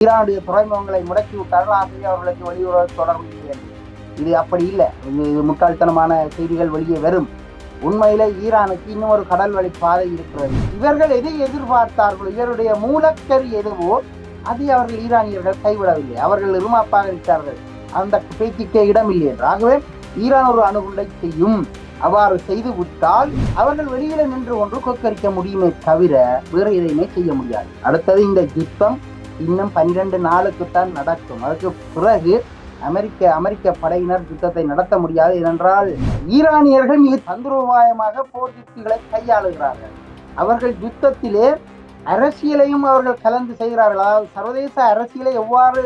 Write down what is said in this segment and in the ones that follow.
ஈரானுடைய துறைமுகங்களை முடக்கி விட்டார்கள். ஆகவே அவர்களுக்கு வெளியுறவு தொடர்பு இல்லை. இது அப்படி இல்லை. இது முட்டாள்தனமான செய்திகள் வெளியே வரும். உண்மையில ஈரானுக்கு இன்னும் ஒரு கடல் வழி பாதை இருக்கிறது. இவர்கள் எதை எதிர்பார்த்தார்களோ, இவருடைய மூலக்கரு எதுவோ அதை அவர்கள் ஈரானியர்கள் கைவிடவில்லை. அவர்கள் இருமாப்பாக இருக்கிறார்கள். அந்த பேச்சுக்கே இடமில்லை என்று. ஆகவே ஈரான் ஒரு அணுகுண்டை செய்யும். அவ்வாறு செய்து விட்டால் அவர்கள் வெளியில நின்று ஒன்று கொக்கரிக்க முடியுமே தவிர வேறு எதையுமே செய்ய முடியாது. அடுத்தது, இந்த யுத்தம் இன்னும் 12 நாளுக்குத்தான் நடக்கும். அதுக்கு பிறகு அமெரிக்க படையினர் யுத்தத்தை நடத்த முடியாது. ஏனென்றால் ஈரானியர்கள் மிக தந்திரோபாயமாக போர் யுக்திகளை கையாளுகிறார்கள். அவர்கள் யுத்தத்திலே அரசியலையும் அவர்கள் கலந்து செய்கிறார்கள். அதாவது சர்வதேச அரசியலை எவ்வாறு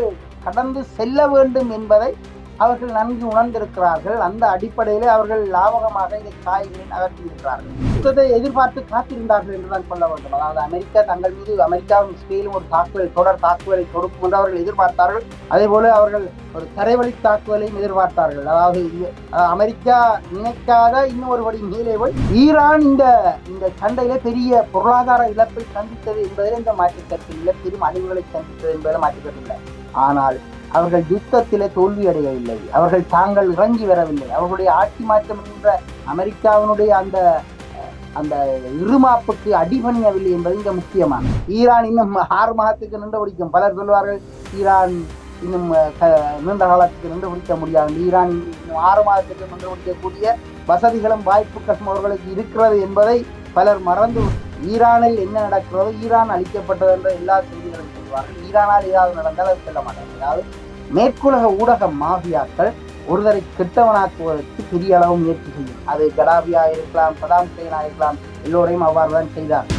கடந்து செல்ல வேண்டும் என்பதை அவர்கள் நன்கு உணர்ந்திருக்கிறார்கள். அந்த அடிப்படையிலே அவர்கள் லாபகமாக இதை காய்களை நகர்த்தியிருக்கிறார்கள். யுத்தத்தை எதிர்பார்த்து காத்திருந்தார்கள் என்றுதான் சொல்ல வேண்டும். அதாவது அமெரிக்கா தங்கள் மீது அமெரிக்காவும் இஸ்ரேலும் ஒரு தொடர் தாக்குதலை தொடுக்கும் என்று அவர்கள் எதிர்பார்த்தார்கள். அதே போல அவர்கள் ஒரு தரைவழி தாக்குதலையும் எதிர்பார்த்தார்கள். அதாவது அமெரிக்கா நினைக்காத இன்னும் ஒரு படி மேலே போய் ஈரான் இந்த சண்டையில பெரிய பொருளாதார இழப்பை சந்தித்தது என்பதில் இந்த மாற்றுக்கருத்தில் பெரும் அழிவுகளை சந்தித்தது என்பதில் மாற்றுக்கருத்தில். ஆனால் அவர்கள் யுத்தத்திலே தோல்வி அடையவில்லை. அவர்கள் தாங்கள் இறங்கி வரவில்லை. அவர்களுடைய ஆட்சி மாற்றம் என்ற அமெரிக்காவினுடைய அந்த இருமாப்புக்கு அடிபணியவில்லை என்பது இங்க முக்கியமான. ஈரான் இன்னும் 6 மாதத்துக்கு நின்று பிடிக்கும். பலர் சொல்வார்கள் ஈரான் இன்னும் நீண்ட காலத்துக்கு நின்று பிடிக்க முடியாது. ஈரான் இன்னும் 6 மாதத்துக்கு நின்று பிடிக்கக்கூடிய வசதிகளும் வாய்ப்புகளும் அவர்களுக்கு இருக்கிறது என்பதை பலர் மறந்து ஈரானில் என்ன நடக்கிறதோ, ஈரான் அளிக்கப்பட்டது என்ற எல்லா செய்திகளும் சொல்வார்கள். ஈரானால் ஏதாவது நடந்தால் அது செல்ல மாட்டாங்க. அதாவது மேற்குலக ஊடக மாஃபியாக்கள் ஒருவரை கெட்டவனாக்குவதற்கு பெரிய அளவு முயற்சி செய்யும். அது கடாபியா இருக்கலாம், சதாம் ஹுசைனா இருக்கலாம், எல்லோரையும் அவ்வாறுதான் செய்தார்.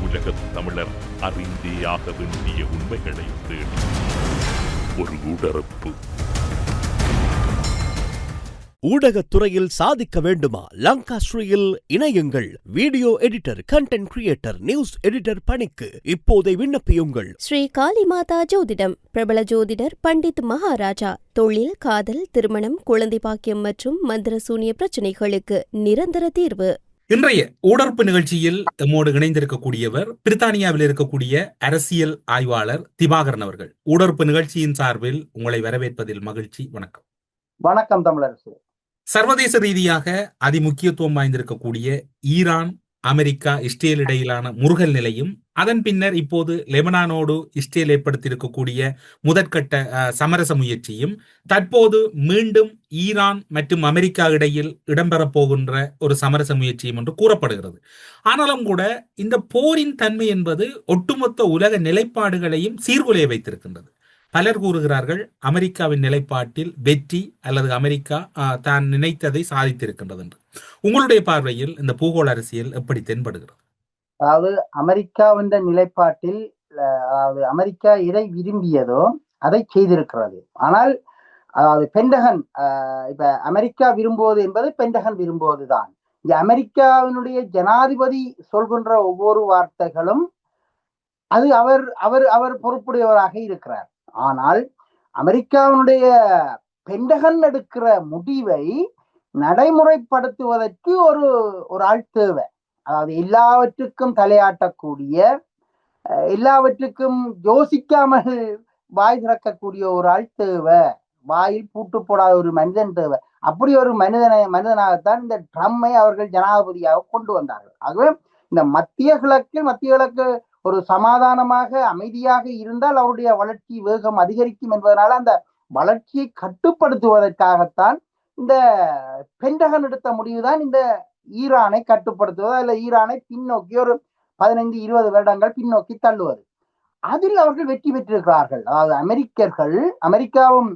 உலக தமிழர் அறிந்தே ஆக வேண்டிய உண்மைகளை தேடி ஒரு உடறப்பு. ஊடகத்துறையில் சாதிக்க வேண்டுமா? லங்காஸ்ரீயில் இணையுங்கள். Video editor, content creator, news editor பணிக்கு இப்போதை விண்ணப்பியுங்கள். ஸ்ரீ காளிமாதா ஜோதிடம், பிரபல ஜோதிடர் பண்டித் மகாராஜா. தொழில், காதல், திருமணம், குழந்தை பாக்கியம் மற்றும் மந்திர சூனிய பிரச்சனைகளுக்கு நிரந்தர தீர்வு. இன்றைய ஊடர்ப்பு நிகழ்ச்சியில் நம்மோடு இணைந்திருக்கக்கூடியவர் பிரித்தானியாவில் இருக்கக்கூடிய அரசியல் ஆய்வாளர் திவாகரன் அவர்கள். ஊடர்ப்பு நிகழ்ச்சியின் சார்பில் உங்களை வரவேற்பதில் மகிழ்ச்சி. வணக்கம். வணக்கம் தமிழரசு. சர்வதேச ரீதியாக அதிமுக்கியத்துவம் வாய்ந்திருக்கக்கூடிய ஈரான், அமெரிக்கா, இஸ்ரேல் இடையிலான முருகல் நிலையும், அதன் பின்னர் இப்போது லெபனானோடு இஸ்ரேல் ஏற்படுத்தியிருக்கக்கூடிய முதற்கட்ட சமரச முயற்சியும், தற்போது மீண்டும் ஈரான் மற்றும் அமெரிக்கா இடையில் இடம்பெறப் போகின்ற ஒரு சமரச முயற்சியும் என்று கூறப்படுகிறது. ஆனாலும் கூட இந்த போரின் தன்மை என்பது ஒட்டுமொத்த உலக நிலைப்பாடுகளையும் சீர்குலைய வைத்திருக்கின்றது. பலர் கூறுகிறார்கள் அமெரிக்காவின் நிலைப்பாட்டில் வெற்றி அல்லது அமெரிக்கா தான் நினைத்ததை சாதித்திருக்கின்றது என்று. உங்களுடைய பார்வையில் இந்த பூகோள அரசியல் எப்படி தென்படுகிறது? அதாவது அமெரிக்காவின் நிலைப்பாட்டில், அதாவது அமெரிக்கா எதை விரும்பியதோ அதை செய்திருக்கிறது. ஆனால் அதாவது பென்டகன், இப்ப அமெரிக்கா விரும்புவது என்பது பென்டகன் விரும்புவதுதான். இங்க அமெரிக்காவினுடைய ஜனாதிபதி சொல்கின்ற ஒவ்வொரு வார்த்தைகளும் அது அவர் அவர் அவர் பொறுப்புடையவராக இருக்கிறார். ஆனால் அமெரிக்காவினுடைய பென்டகன் எடுக்கிற முடிவை நடைமுறைப்படுத்துவதற்கு ஒரு ஆள் தேவை. அதாவது எல்லாவற்றுக்கும் தலையாட்டக்கூடிய, எல்லாவற்றுக்கும் யோசிக்காமல் வாய் திறக்கக்கூடிய ஒரு ஆள் தேவை. வாயில் பூட்டு போடாத ஒரு மனிதன் தேவை. அப்படி ஒரு மனிதனாகத்தான் இந்த ட்ரம்ப்பை அவர்கள் ஜனாதிபதியாக கொண்டு வந்தார்கள். ஆகவே இந்த மத்திய கிழக்கு ஒரு சமாதானமாக அமைதியாக இருந்தால் அவருடைய வளர்ச்சி வேகம் அதிகரிக்கும் என்பதனால அந்த வளர்ச்சியை கட்டுப்படுத்துவதற்காகத்தான் இந்த பென்டகன் எடுத்த முடிவுதான் இந்த ஈரானை கட்டுப்படுத்துவது, அல்ல ஈரானை பின்னோக்கி ஒரு 15-20 வருடங்கள் பின்னோக்கி தள்ளுவது. அதில் அவர்கள் வெற்றி பெற்றிருக்கிறார்கள். அதாவது அமெரிக்காவும்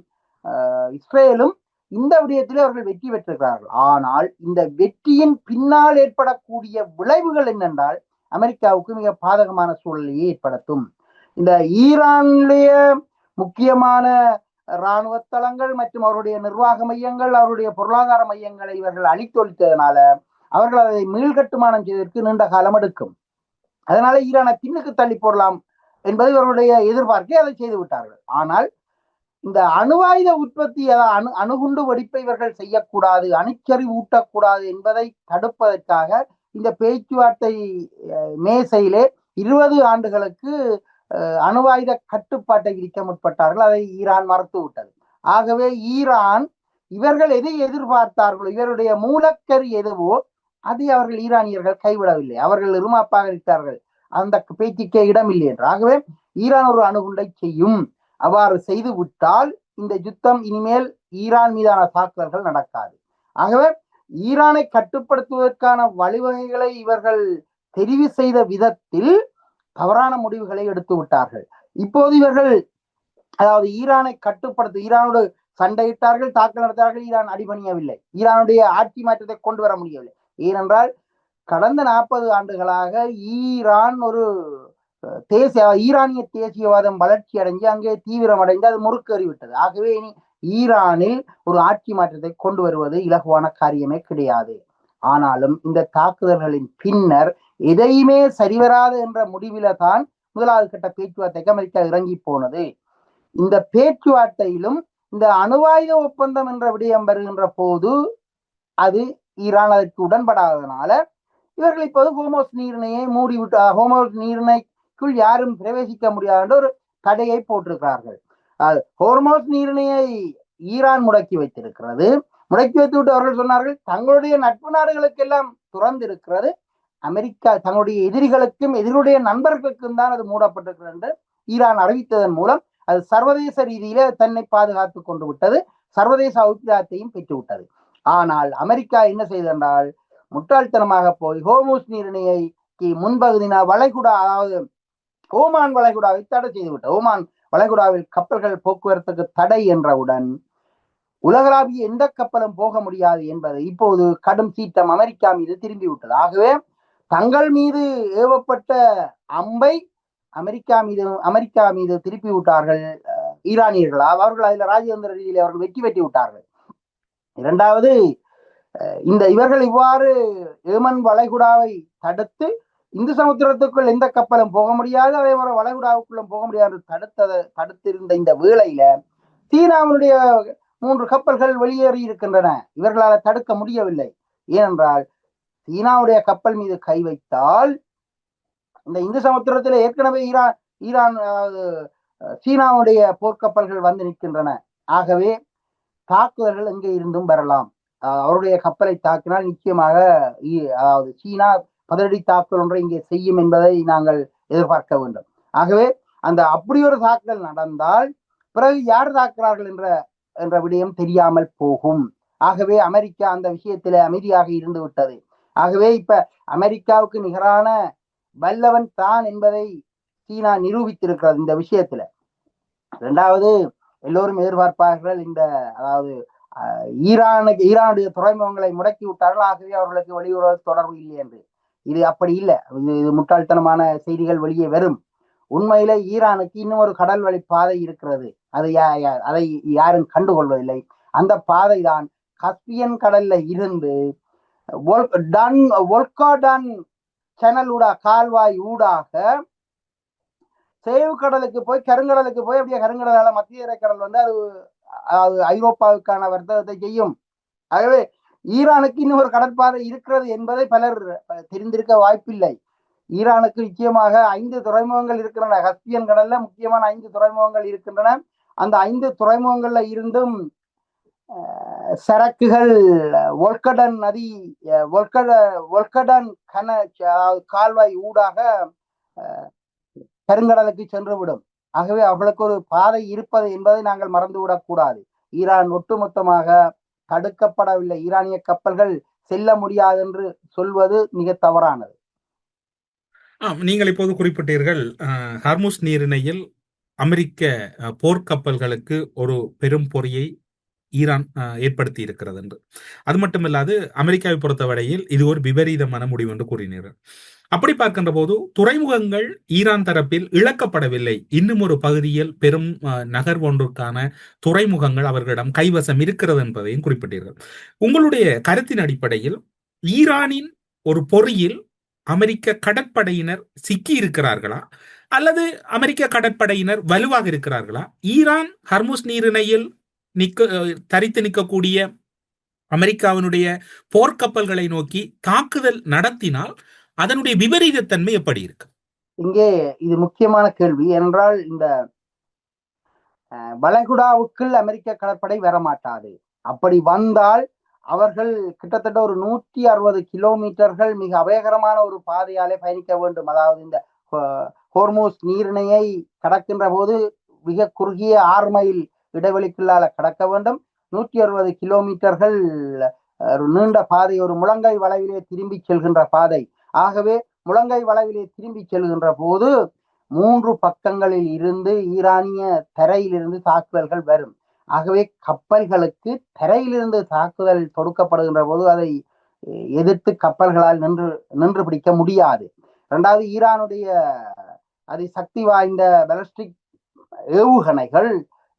இஸ்ரேலும் இந்த விடயத்திலே அவர்கள் வெற்றி பெற்றிருக்கிறார்கள். ஆனால் இந்த வெற்றியின் பின்னால் ஏற்படக்கூடிய விளைவுகள் என்னென்றால் அமெரிக்காவுக்கு மிக பாதகமான சூழலையே ஏற்படுத்தும். இந்த ஈரானுடைய முக்கியமான இராணுவ தளங்கள் மற்றும் அவருடைய நிர்வாக மையங்கள், அவருடைய பொருளாதார மையங்களை இவர்கள் அழித்தொழித்ததனால அவர்கள் அதை மீள்கட்டுமானம் செய்வதற்கு நீண்ட காலம் எடுக்கும். அதனால ஈரானை பின்னுக்கு தள்ளி போடலாம் என்பது இவருடைய எதிர்பார்க்கை. அதை செய்து விட்டார்கள். ஆனால் இந்த அணுவாயுத உற்பத்தி, அணுகுண்டு வெடிப்பை இவர்கள் செய்யக்கூடாது, அணுக்கரு ஊட்டக்கூடாது என்பதை தடுப்பதற்காக இந்த பேச்சுவார்த்தை மேசையிலே 20 ஆண்டுகளுக்கு அணுவாயுத கட்டுப்பாட்டை விதிக்க முற்பட்டார்கள். அதை ஈரான் மறுத்து விட்டது. ஆகவே ஈரான் இவர்கள் எதை எதிர்பார்த்தார்களோ, இவருடைய மூலக்கரு எதுவோ அதை அவர்கள் ஈரானியர்கள் கைவிடவில்லை. அவர்கள் இருமாப்பாக இருக்கிறார்கள். அந்த பேச்சுக்கே இடமில்லை என்று. ஆகவே ஈரான் ஒரு அணுகுண்டை செய்யும். அவ்வாறு செய்து விட்டால் இந்த யுத்தம் இனிமேல் ஈரான் மீதான தாக்குதல்கள் நடக்காது. ஆகவே ஈரானை கட்டுப்படுத்துவதற்கான வழிவகைகளை இவர்கள் தெரிவு செய்த விதத்தில் தவறான முடிவுகளை எடுத்து விட்டார்கள். இப்போது இவர்கள் அதாவது ஈரானை கட்டுப்படுத்த ஈரானோடு சண்டையிட்டார்கள், தாக்குதல் நடத்தார்கள். ஈரான் அடிபணியவில்லை. ஈரானுடைய ஆட்சி மாற்றத்தை கொண்டு வர முடியவில்லை. ஏனென்றால் கடந்த 40 ஆண்டுகளாக ஈரான் ஒரு ஈரானிய தேசியவாதம் வளர்ச்சி அடைஞ்சு அங்கே தீவிரமடைந்து அது முறுக்கேறிவிட்டது. ஆகவே இனி ஈரானில் ஒரு ஆட்சி மாற்றத்தை கொண்டு வருவது இலகுவான காரியமே கிடையாது. ஆனாலும் இந்த தாக்குதல்களின் பின்னர் எதையுமே சரிவராது என்ற முடிவில தான் முதலாவது கட்ட பேச்சுவார்த்தைக்கு அமெரிக்கா இறங்கி போனது. இந்த பேச்சுவார்த்தையிலும் இந்த அணுவாயுத ஒப்பந்தம் என்ற விடயம் வருகின்ற போது அது ஈரான் அதற்கு உடன்படாததுனால இவர்கள் இப்போது ஹோமோஸ் நீரிணையை மூடிவிட்டு ஹோமோஸ் நீரிணைக்குள் யாரும் பிரவேசிக்க முடியாது என்ற ஒரு தடையை போட்டிருக்கிறார்கள். ஹோர்மோஸ் நீரிணையை ஈரான் முடக்கி வைத்திருக்கிறது. முடக்கி வைத்துவிட்டு அவர்கள் சொன்னார்கள் தங்களுடைய நட்பு நாடுகளுக்கெல்லாம் துறந்து இருக்கிறது, அமெரிக்கா தங்களுடைய எதிரிகளுக்கும் எதிரியுடைய நண்பர்களுக்கும் தான் அது மூடப்பட்டிருக்கிறது என்று ஈரான் அறிவித்ததன் மூலம் அது சர்வதேச ரீதியில தன்னை பாதுகாத்து கொண்டு விட்டது, சர்வதேச அபிப்பிராயத்தையும் பெற்றுவிட்டது. ஆனால் அமெரிக்கா என்ன செய்தென்றால் முட்டாள்தனமாக போய் ஹோர்மோஸ் நீரிணைக்கு முன்பகுதினா வளைகுடா, அதாவது ஓமான் வளைகுடாவை தடை செய்துவிட்டது. ஓமான் வளைகுடாவில் கப்பல்கள் போக்குவரத்துக்கு தடை என்றவுடன் உலகளாவிய எந்த கப்பலும் போக முடியாது என்பது இப்போது கடும் சீற்றம் அமெரிக்கா மீது திரும்பிவிட்டது. ஆகவே தங்கள் மீது ஏவப்பட்ட அம்பை அமெரிக்கா மீது திருப்பி விட்டார்கள் ஈரானியர்களா. அவர்கள் அதில் ராஜதந்திர ரீதியில் அவர்கள் வெற்றி பெற்று விட்டார்கள். இரண்டாவது, இவர்கள் இவ்வாறு ஏமன் வளைகுடாவை தடுத்து இந்து சமுத்திரத்துக்குள் எந்த கப்பலும் போக முடியாது, அதே போல வளைகுடாவுக்குள்ளும் போக முடியாது தடுத்திருந்த இந்த வேளையில சீனாவினுடைய 3 கப்பல்கள் வெளியேறி இருக்கின்றன. இவர்களால் தடுக்க முடியவில்லை. ஏனென்றால் சீனாவுடைய கப்பல் மீது கை வைத்தால் இந்த இந்து சமுத்திரத்தில் ஏற்கனவே ஈரான் சீனாவுடைய போர்க்கப்பல்கள் வந்து நிற்கின்றன. ஆகவே தாக்குதல்கள் எங்கே இருந்தும் வரலாம். அவருடைய கப்பலை தாக்கினால் நிச்சயமாக அதாவது சீனா பதிலடி தாக்குதல் ஒன்றை இங்கே செய்யும் என்பதை நாங்கள் எதிர்பார்க்க வேண்டும். ஆகவே அப்படி ஒரு தாக்குதல் நடந்தால் பிறகு யார் தாக்குறார்கள் என்ற விடயம் தெரியாமல் போகும். ஆகவே அமெரிக்கா அந்த விஷயத்தில அமைதியாக இருந்து விட்டது. ஆகவே இப்ப அமெரிக்காவுக்கு நிகரான வல்லவன் தான் என்பதை சீனா நிரூபித்திருக்கிறது இந்த விஷயத்துல. இரண்டாவது, எல்லோரும் எதிர்பார்ப்பார்கள் அதாவது ஈரானுடைய துறைமுகங்களை முடக்கி விட்டார்கள், ஆகவே அவர்களுக்கு வெளியுறவு தொடர்பு இல்லை என்று. இது அப்படி இல்லை. இது முட்டாள்தனமான செய்திகள் வெளியே வரும். உண்மையில ஈரானுக்கு இன்னும் ஒரு கடல் வழி பாதை இருக்கிறது. அதை யாரும் கண்டுகொள்வதில்லை. அந்த பாதை தான் கஸ்பியன் கடல்ல இருந்து வோல்காடன் சேனல் கால்வாய் ஊடாக சேவு கடலுக்கு போய் கருங்கடலுக்கு போய் அப்படியே கருங்கடலால மத்திய கடல் வந்து அது ஐரோப்பாவுக்கான வர்த்தகத்தை செய்யும். ஆகவே ஈரானுக்கு இன்னும் ஒரு கடற்பாதை இருக்கிறது என்பதை பலர் தெரிந்திருக்க வாய்ப்பில்லை. ஈரானுக்கு நிச்சயமாக 5 துறைமுகங்கள் இருக்கின்றன. கஸ்பியன் கடல்ல முக்கியமான 5 துறைமுகங்கள் இருக்கின்றன. அந்த 5 துறைமுகங்கள்ல இருந்தும் சரக்குகள் வோல்கடன் நதி வோல்கடன் கால்வாய் ஊடாக கருங்கடலுக்கு சென்றுவிடும். ஆகவே அவர்களுக்கு ஒரு பாதை இருப்பது என்பதை நாங்கள் மறந்துவிடக் கூடாது. ஈரான் ஒட்டுமொத்தமாக தடுக்கப்படவில்லை. ஈரானிய கப்பல்கள் செல்ல முடியாது என்று சொல்வது மிக தவறானது. நீங்கள் இப்போது குறிப்பிட்டீர்கள் ஹார்முஸ் நீரிணையில் அமெரிக்க போர்க்கப்பல்களுக்கு ஒரு பெரும் பொறியை ஈரான் ஏற்படுத்தி இருக்கிறது என்று. அது மட்டுமில்லாது அமெரிக்காவை பொறுத்தவரையில் இது ஒரு விபரீதமான முடிவு என்று கூறினீர்கள். அப்படி பார்க்கின்ற போது துறைமுகங்கள் ஈரான் தரப்பில் இழக்கப்படவில்லை. இன்னும் ஒரு பகுதியில் பெரும் நகர் ஒன்றுக்கான துறைமுகங்கள் அவர்களிடம் கைவசம் இருக்கிறது என்பதையும் குறிப்பிட்டீர்கள். உங்களுடைய கருத்தின் அடிப்படையில் ஈரானின் ஒரு பொறியில் அமெரிக்க கடற்படையினர் சிக்கி இருக்கிறார்களா அல்லது அமெரிக்க கடற்படையினர் வலுவாக இருக்கிறார்களா? ஈரான் ஹர்முஸ் நீரிணையில் தரித்து நிற்கக்கூடிய அமெரிக்காவினுடைய போர்க்கப்பல்களை நோக்கி தாக்குதல் நடத்தினால் அதனுடைய விபரீதத்தன்மை எப்படி இருக்கு? இங்கே இது முக்கியமான கேள்வி. என்றால் இந்த வளைகுடாவுக்குள் அமெரிக்க கடற்படை வரமாட்டாது. அப்படி வந்தால் அவர்கள் கிட்டத்தட்ட ஒரு 160 கிலோமீட்டர்கள் மிக அபாயகரமான ஒரு பாதையாலே பயணிக்க வேண்டும். அதாவது இந்த ஹோர்மூஸ் நீரிணையை கடக்கின்ற போது மிக குறுகிய 6 மைல் இடைவெளிக்குள்ளால கடக்க வேண்டும். 160 கிலோமீட்டர்கள் நீண்ட பாதை, ஒரு முழங்கை வளைவிலே திரும்பி செல்கின்ற பாதை. ஆகவே முழங்கை வளைவிலே திரும்பி செல்கின்ற போது 3 பக்கங்களில் இருந்து ஈரானிய தரையிலிருந்து தாக்குதல்கள் வரும். ஆகவே கப்பல்களுக்கு தரையிலிருந்து தாக்குதல் தொடுக்கப்படுகின்ற போது அதை எதிர்த்து கப்பல்களால் நின்று பிடிக்க முடியாது. இரண்டாவது, ஈரானுடைய அதிசக்தி வாய்ந்த பாலிஸ்டிக் ஏவுகணைகள்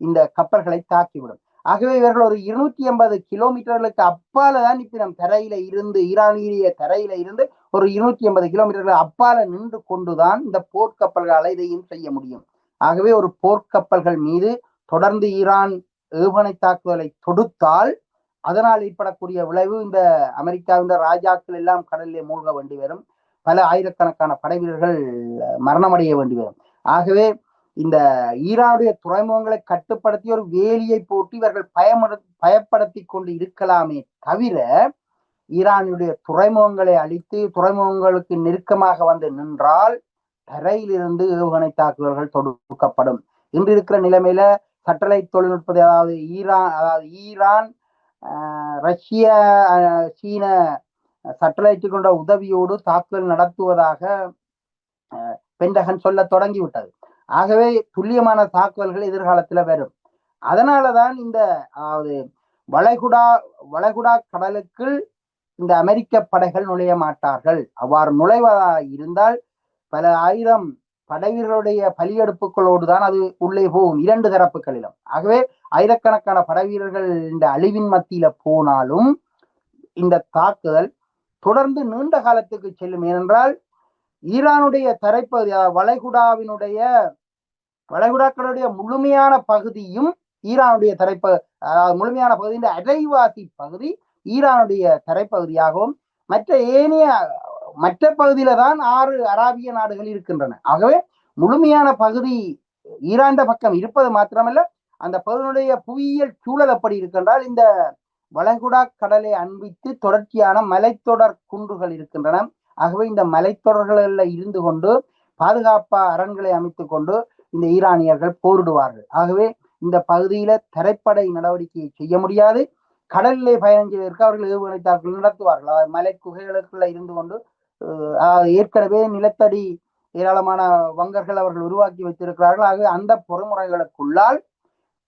இந்த கப்பல்களை தாக்கிவிடும். ஆகவே இவர்கள் ஒரு 280 கிலோமீட்டர்களுக்கு அப்பால தான் இப்ப நம் தரையில இருந்து, ஈரானிய தரையில இருந்து ஒரு 280 கிலோமீட்டர்கள் அப்பால நின்று கொண்டுதான் இந்த போர்க்கப்பல்களால் இதையும் செய்ய முடியும். ஆகவே ஒரு போர்க்கப்பல்கள் மீது தொடர்ந்து ஈரான் ஏவுகணை தாக்குதலை தொடுத்தால் அதனால் ஏற்படக்கூடிய விளைவு இந்த அமெரிக்காவின் ராஜாக்கள் எல்லாம் கடலிலே மூழ்க வேண்டி வரும். பல ஆயிரக்கணக்கான படை வீரர்கள் மரணமடைய வேண்டி வரும். ஆகவே இந்த ஈரானுடைய துறைமுகங்களை கட்டுப்படுத்தி ஒரு வேலியை போட்டு இவர்கள் பயப்படுத்தி கொண்டு இருக்கலாமே தவிர ஈரானுடைய துறைமுகங்களை அழித்து துறைமுகங்களுக்கு நெருக்கமாக வந்து நின்றால் தரையிலிருந்து ஏவுகணை தாக்குதல்கள் தொடுக்கப்படும். இன்று இருக்கிற நிலைமையில சட்டலைட் தொழில்நுட்பத்தை, அதாவது ஈரான் ரஷ்ய சீன சட்டலைட்டு கொண்ட உதவியோடு தாக்குதல் நடத்துவதாக பென்டகன் சொல்ல தொடங்கிவிட்டது. ஆகவே துல்லியமான தாக்குதல்கள் எதிர்காலத்துல வரும். அதனாலதான் இந்த அதாவது வளைகுடா கடலுக்குள் இந்த அமெரிக்க படைகள் நுழைய மாட்டார்கள். அவ்வாறு நுழைவதாக இருந்தால் பல ஆயிரம் படைவீரர்களுடைய பலியெடுப்புகளோடு தான் அது உள்ளே போகும், 2 தரப்புகளிலும். ஆகவே ஆயிரக்கணக்கான படைவீரர்கள் இந்த அழிவின் மத்தியில போனாலும் இந்த தாக்குதல் தொடர்ந்து நீண்ட காலத்துக்கு செல்லும். ஏனென்றால் ஈரானுடைய தரைப்பகுதி, வளைகுடாக்களுடைய முழுமையான பகுதியும் ஈரானுடைய அதாவது முழுமையான பகுதியின் அரைவாசி பகுதி ஈரானுடைய தரைப்பகுதியாகவும் மற்ற பகுதியில தான் 6 அராபிய நாடுகள் இருக்கின்றன. ஆகவே முழுமையான பகுதி ஈரான் பக்கம் இருப்பது மாத்திரமல்ல, அந்த பகுதியினுடைய புவியியல் சூழல் எப்படி இருக்கின்றால் இந்த வளைகுடா கடலை அண்மித்து தொடர்ச்சியான மலைத்தொடர் குன்றுகள் இருக்கின்றன. ஆகவே இந்த மலைத்தொடர்களில் இருந்து கொண்டு பாதுகாப்பா அரண்களை அமைத்துக் கொண்டு இந்த ஈரானியர்கள் போரிடுவார்கள். ஆகவே இந்த பகுதியில தரைப்படை நடவடிக்கையை செய்ய முடியாது. கடலிலே பயணம் செய்வதற்கு அவர்கள் ஏவுகணை தாக்குதல் நடத்துவார்கள். அதாவது மலை குகைகளுக்குள்ள இருந்து கொண்டு ஏற்கனவே நிலத்தடி ஏராளமான வங்கர்கள் அவர்கள் உருவாக்கி வைத்திருக்கிறார்கள். ஆகவே அந்த பொறிமுறைகளுக்குள்ளால்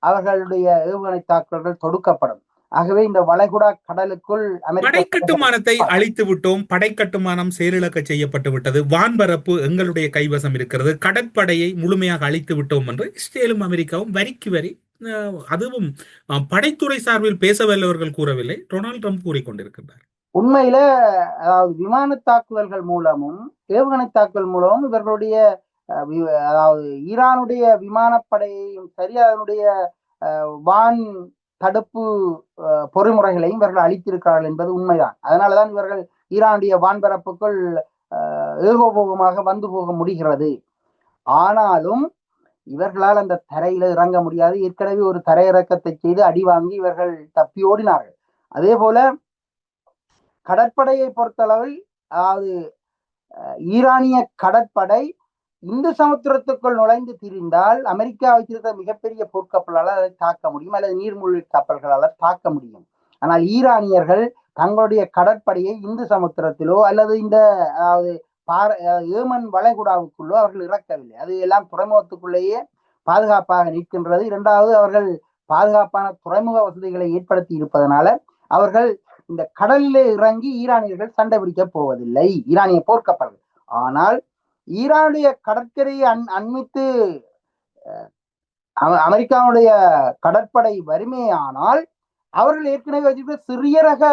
அவர்களுடைய ஏவுகணை தாக்குதல்கள் தொடுக்கப்படும். ஆகவே இந்த வளைகுடா கடலுக்குள் படை கட்டுமானத்தை அழித்து விட்டோம். படை கட்டுமானம் செயலிழக்க செய்யப்பட்டு விட்டது. வான்பரப்பு எங்களுடைய கைவசம் இருக்கிறது. கடற்படையை முழுமையாக அழித்து விட்டோம் என்று இஸ்ரேலும் அமெரிக்காவும் வரிக்கு வரி, அதுவும் படைத்துறை சார்பில் பேச வல்லவர்கள் கூறவில்லை, டொனால்ட் ட்ரம்ப் கூறிக்கொண்டிருக்கின்றார். உண்மையில அதாவது விமான தாக்குதல்கள் மூலமும் ஏவுகணை தாக்குதல் மூலமும் இவர்களுடைய அதாவது ஈரானுடைய விமானப்படையையும் சரி அதனுடைய வான் தடுப்பு பொறிமுறைகளையும் இவர்கள் அளித்திருக்கிறார்கள் என்பது உண்மைதான். அதனாலதான் இவர்கள் ஈரானுடைய வான்பரப்புக்குள் ஏகோபோகமாக வந்து போக முடிகிறது. ஆனாலும் இவர்களால் அந்த தரையில இறங்க முடியாது. ஏற்கனவே ஒரு தரையிறக்கத்தை செய்து அடி வாங்கி இவர்கள் தப்பி ஓடினார்கள். அதே போல கடற்படையை பொறுத்தளவில் அதாவது ஈரானிய கடற்படை இந்து சமுத்திரத்துக்குள் நுழைந்து திரிந்தால் அமெரிக்கா வைத்திருக்கிற மிகப்பெரிய போர்க்கப்பலால் அதை தாக்க முடியும், அல்லது நீர்மூழ்கி கப்பல்களால் தாக்க முடியும். ஆனால் ஈரானியர்கள் தங்களுடைய கடற்படையை இந்து சமுத்திரத்திலோ அல்லது இந்த அதாவது ஏமன் வளைகுடாவுக்குள்ளோ அவர்கள் இறக்கவில்லை. அது எல்லாம் துறைமுகத்துக்குள்ளேயே பாதுகாப்பாக நிற்கின்றது. இரண்டாவது, அவர்கள் பாதுகாப்பான துறைமுக வசதிகளை ஏற்படுத்தி இருப்பதனால அவர்கள் இந்த கடலிலே இறங்கி ஈரானியர்கள் சண்டை பிடிக்க போவதில்லை, ஈரானிய போர்க்கப்பல்கள். ஆனால் ஈரானுடைய கடற்கரையை அண்மித்து அமெரிக்காவுடைய கடற்படை வறுமையானால் அவர்கள் ஏற்கனவே வச்சிருக்கிற சிறிய ரக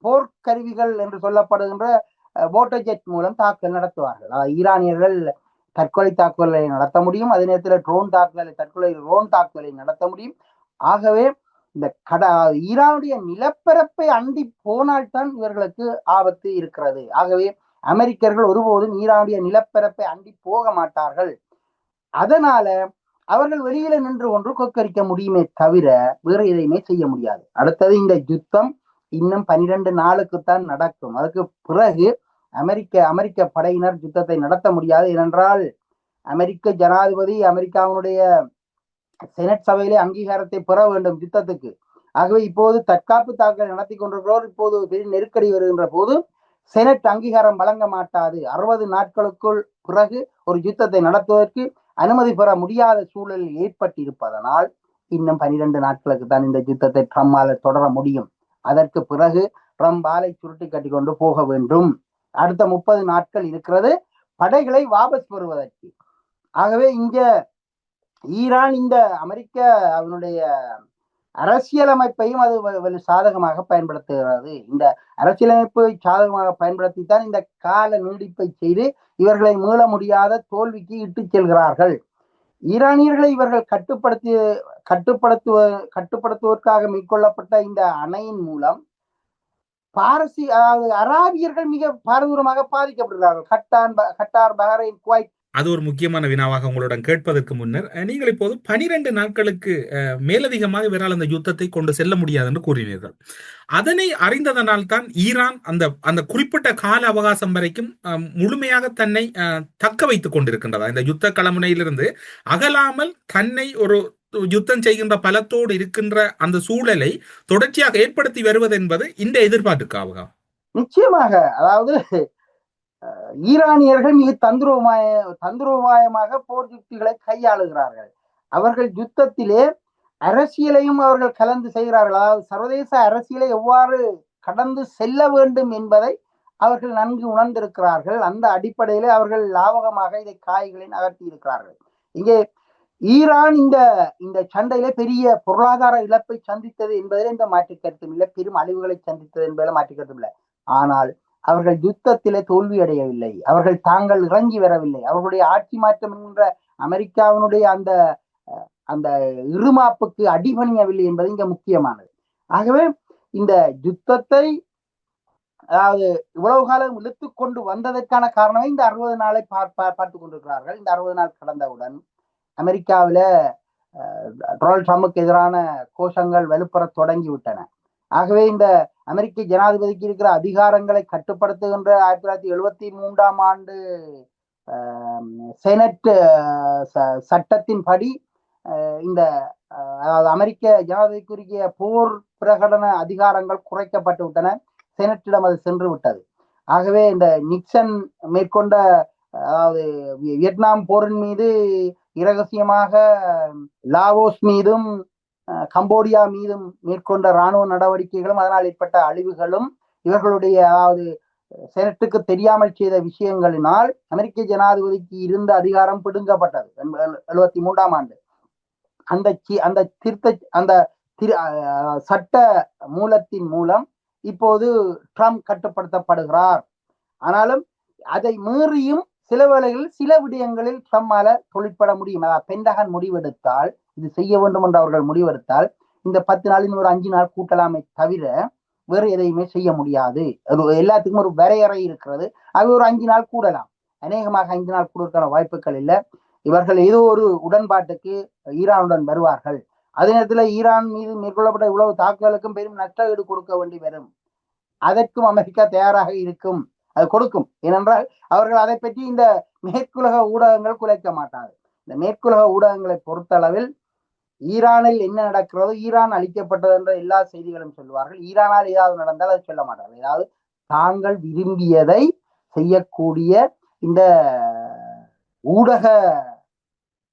போர்க்கருவிகள் என்று சொல்லப்படுகின்ற வாட்டர் ஜெட் மூலம் தாக்குதல் நடத்துவார்கள். ஈரானியர்கள் தற்கொலை தாக்குதலை நடத்த முடியும், அதே நேரத்தில் ட்ரோன் தாக்குதலை நடத்த முடியும். ஆகவே இந்த ஈரானுடைய நிலப்பரப்பை அண்டி போனால்தான் இவர்களுக்கு ஆபத்து இருக்கிறது. ஆகவே அமெரிக்கர்கள் ஒருபோதும் ஈரானுடைய நிலப்பரப்பை அண்டி போக மாட்டார்கள். அதனால அவர்கள் வெளியில நின்று ஒன்று கொக்கரிக்க முடியுமே தவிர வேறு எதையுமே செய்ய முடியாது. அடுத்தது இந்த யுத்தம் இன்னும் 12 நாளுக்குத்தான் நடக்கும். அதுக்கு பிறகு அமெரிக்க படையினர் யுத்தத்தை நடத்த முடியாது. ஏனென்றால் அமெரிக்க ஜனாதிபதி அமெரிக்காவினுடைய செனட் சபையிலே அங்கீகாரத்தை பெற வேண்டும் யுத்தத்துக்கு. ஆகவே இப்போது தற்காப்பு தாக்குதல் நடத்தி கொண்டிருக்கிறோர். இப்போது பெரிய நெருக்கடி வருகின்ற போது செனட் அங்கீகாரம் வழங்க மாட்டாது. 60 நாட்களுக்குள் பிறகு ஒரு யுத்தத்தை நடத்துவதற்கு அனுமதி பெற முடியாத சூழல் ஏற்பட்டிருப்பதனால் இன்னும் 12 நாட்களுக்கு தான் இந்த யுத்தத்தை ட்ரம்பால தொடர முடியும். அதற்கு பிறகு ட்ரம்ப் ஆலை சுருட்டி கட்டி கொண்டு போக வேண்டும். அடுத்த 30 நாட்கள் இருக்கிறது படைகளை வாபஸ் பெறுவதற்கு. ஆகவே இங்க ஈரான் இந்த அமெரிக்க அவனுடைய அரசியலமைப்பையும் அது சாதகமாக பயன்படுத்துகிறது. இந்த அரசியலமைப்பை சாதகமாக பயன்படுத்தித்தான் இந்த கால நீடிப்பை செய்து இவர்களை மீள முடியாத தோல்விக்கு இட்டு செல்கிறார்கள். ஈரானியர்களை இவர்கள் கட்டுப்படுத்துவதற்காக மேற்கொள்ளப்பட்ட இந்த அணையின் மூலம் அதாவது அராபியர்கள் மிக பாரதூரமாக பாதிக்கப்படுகிறார்கள். Qatar, Bahrain, Kuwait. அது ஒரு முக்கியமான வினாவாக உங்களுடன் கேட்பதற்கு முன்னர் நீங்கள் இப்போது 12 நாட்களுக்கு மேலதிகமாக இவரால் அந்த யுத்தத்தை கொண்டு செல்ல முடியாது என்று கூறினீர்கள். அதனை அறிந்ததனால் தான் ஈரான் அந்த குறிப்பிட்ட கால அவகாசம் வரைக்கும் முழுமையாக தன்னை தக்க வைத்துக் கொண்டிருக்கின்றதா? இந்த யுத்த களமுனையிலிருந்து அகலாமல் தன்னை ஒரு யுத்தம் செய்கின்ற பலத்தோடு இருக்கின்ற அந்த சூழலை தொடர்ச்சியாக ஏற்படுத்தி வருவது என்பது இந்த எதிர்பார்ப்புக்காக. நிச்சயமாக. அதாவது ஈரானியர்கள் மிக தந்திரோபாயமாக போர் யுக்திகளை கையாளுகிறார்கள். அவர்கள் யுத்தத்திலே அரசியலையும் அவர்கள் கலந்து செய்கிறார்கள். அதாவது சர்வதேச அரசியலை எவ்வாறு கடந்து செல்ல வேண்டும் என்பதை அவர்கள் நன்கு உணர்ந்திருக்கிறார்கள். அந்த அடிப்படையிலே அவர்கள் லாபகமாக இதை காய்களில் நகர்த்தி இருக்கிறார்கள். இங்கே ஈரான் இந்த சண்டையிலே பெரிய பொருளாதார இழப்பை சந்தித்தது என்பதில் இந்த மாற்று கருத்தும் இல்லை, பெரும் அழிவுகளை சந்தித்தது என்பதில் மாற்று கருத்தும் இல்லை. ஆனால் அவர்கள் யுத்தத்திலே தோல்வி அடையவில்லை. அவர்கள் தாங்கள் இறங்கி வரவில்லை. அவர்களுடைய ஆட்சி மாற்றம் என்ற அமெரிக்காவினுடைய அந்த இருமாப்புக்கு அடிபணியவில்லை என்பது இங்க முக்கியமானது. ஆகவே இந்த யுத்தத்தை அதாவது இவ்வளவு காலம் இழுத்து கொண்டு வந்ததற்கான காரணமே இந்த 60 நாளை பார்த்து கொண்டிருக்கிறார்கள். இந்த 60 நாள் கடந்தவுடன் அமெரிக்காவில டொனால்ட் ட்ரம்புக்கு எதிரான கோஷங்கள் வலுப்பெற தொடங்கி விட்டன. ஆகவே இந்த அமெரிக்க ஜனாதிபதிக்கு இருக்கிற அதிகாரங்களை கட்டுப்படுத்துகின்ற 1973 ஆண்டு செனட் சட்டத்தின்படி இந்த அதாவது அமெரிக்க ஜனாதிபதிக்குரிய போர் பிரகடன அதிகாரங்கள் குறைக்கப்பட்டு விட்டன. செனட்டிடம் அது சென்று விட்டது. ஆகவே இந்த நிக்சன் மேற்கொண்ட அதாவது வியட்நாம் போரின் மீது இரகசியமாக லாவோஸ் மீதும் கம்போடியா மீதும் மேற்கொண்ட இராணுவ நடவடிக்கைகளும் அதனால் ஏற்பட்ட அழிவுகளும் இவர்களுடைய அதாவது செனட்டுக்கு தெரியாமல் செய்த விஷயங்களினால் அமெரிக்க ஜனாதிபதிக்கு இருந்த அதிகாரம் பிடுங்கப்பட்டது 1973 ஆண்டு. அந்த சட்ட மூலத்தின் மூலம் இப்போது ட்ரம்ப் கட்டுப்படுத்தப்படுகிறார். ஆனாலும் அதை மீறியும் சில வேளைகளில் சில விடயங்களில் ட்ரம்பால தொழிற்பட முடியும். பென்டகன் முடிவெடுத்தால் இது செய்ய வேண்டும் என்று அவர்கள் முடிவெடுத்தால் இந்த 10 நாள் இன்னும் ஒரு 5 நாள் கூட்டலாமை தவிர வேறு எதையுமே செய்ய முடியாது. எல்லாத்துக்கும் ஒரு வரையறை இருக்கிறது. அது ஒரு 5 நாள் கூடலாம். அநேகமாக 5 நாள் கூடுவதற்கான வாய்ப்புகள் இல்லை. இவர்கள் ஏதோ ஒரு உடன்பாட்டுக்கு ஈரானுடன் வருவார்கள். அதே நேரத்தில் ஈரான் மீது மேற்கொள்ளப்பட்ட இவ்வளவு தாக்குதலுக்கும் பெரும் நஷ்ட ஈடு கொடுக்க வேண்டி வரும். அதற்கும் அமெரிக்கா தயாராக இருக்கும், அது கொடுக்கும். ஏனென்றால் அவர்கள் அதை பற்றி இந்த மேற்குலக ஊடகங்கள் குலைக்க மாட்டார்கள். இந்த மேற்குலக ஊடகங்களை பொறுத்தளவில் ஈரானில் என்ன நடக்கிறதோ, ஈரான் அழிக்கப்பட்டது என்ற எல்லா செய்திகளும் சொல்லுவார்கள். ஈரானால் ஏதாவது நடந்தால் அதை சொல்ல மாட்டார்கள். ஏதாவது தாங்கள் விரும்பியதை செய்யக்கூடிய இந்த ஊடக